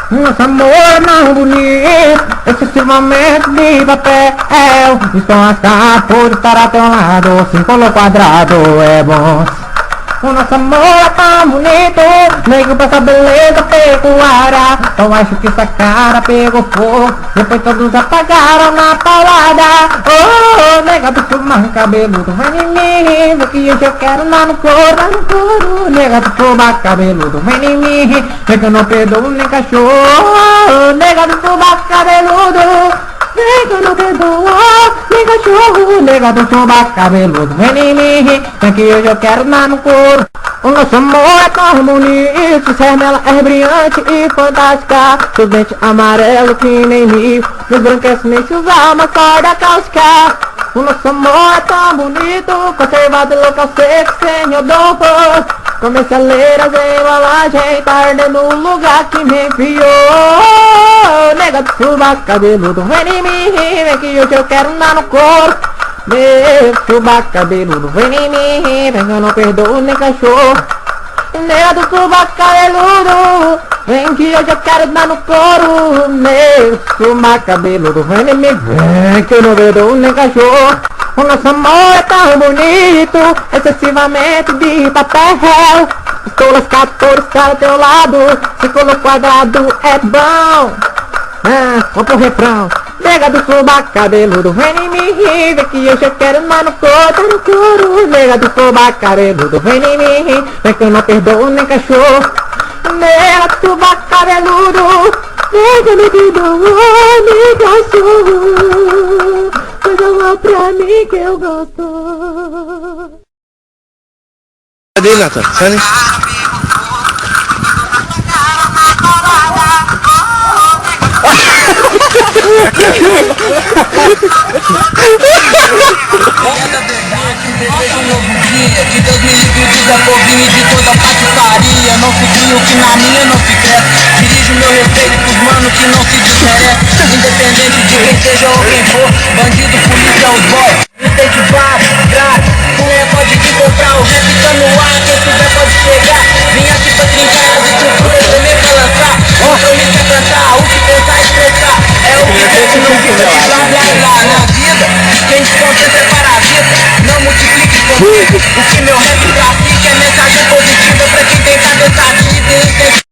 Nosso amor não bonito, excessivamente de papel. Estou a por estar ao teu lado, símbolo quadrado é bom. O nosso amor é tão bonito, nego pra essa beleza pecuária. Eu acho que essa cara pegou fogo, depois todos apagaram na paulada. Oh, nega do fumar cabeludo, vem em mim, vê que hoje eu quero andar no couro, nega do fumar cabeludo, vem em mim, vê que eu não perdoo nem cachorro, nega do fumar cabeludo. Nega, não perdoa, nem cachorro, nega do chumba cabeludo, vem em mim, vem que hoje eu quero dar no couro. O nosso amor é tão bonito, ela é brilhante e fantástica. Seus dentes amarelos que nem rio, meus branquece nem se usar uma corda cáustica. O nosso amor é tão bonito, conservado local seco, sem odor. Comercialeiras em embalagem, tá ardendo o lugar que me enfiou. Nega do chuva cabeludo, vem em mim, vem que hoje eu quero andar no couro. Meu chuva cabeludo, vem em mim, vem que eu não perdoo nem cachorro. Nega do chuva cabeludo, vem que hoje eu quero andar no couro. Meu chuva cabeludo, vem em mim, vem que eu não perdoo nem cachorro. O nosso amor é tão bonito, excessivamente de papel. Estou lascado por estar ao teu lado, círculo quadrado é bom. Vamos pro refrão. Nega do suba cabeludo, vem em mim, vem que hoje eu quero andar no couro. Nega do suba cabeludo, vem em mim, vem que eu não perdoo nem cachorro. Nega do suba cabeludo, vem que eu não perdoo nem cachorro. Coisa mal pra mim que eu gosto. Cadê, Nathan? Sai, né? Desejo um novo dia, que Deus me livre do Zé Povinho e de toda a patifaria. Não se cria o que na minha não se cresce. Dirijo meu respeito pros manos que não se desmerece. Independente de quem seja ou quem for, bandido, polícia, os boys. Tem de baixo, grátis, quem pode te comprar, o rap tá no ar, quem puder pode chegar. Vim aqui pra trincar as estruturas, também pra lançar. Compromisso é cantar, o que pensar é expressar. É o que deixa, não fica de blá blá blá. Na vida, quem desconcentra é parasita. Não multiplique comigo, o que meu rap trafica é mensagem positiva pra quem tem cabeça ativa.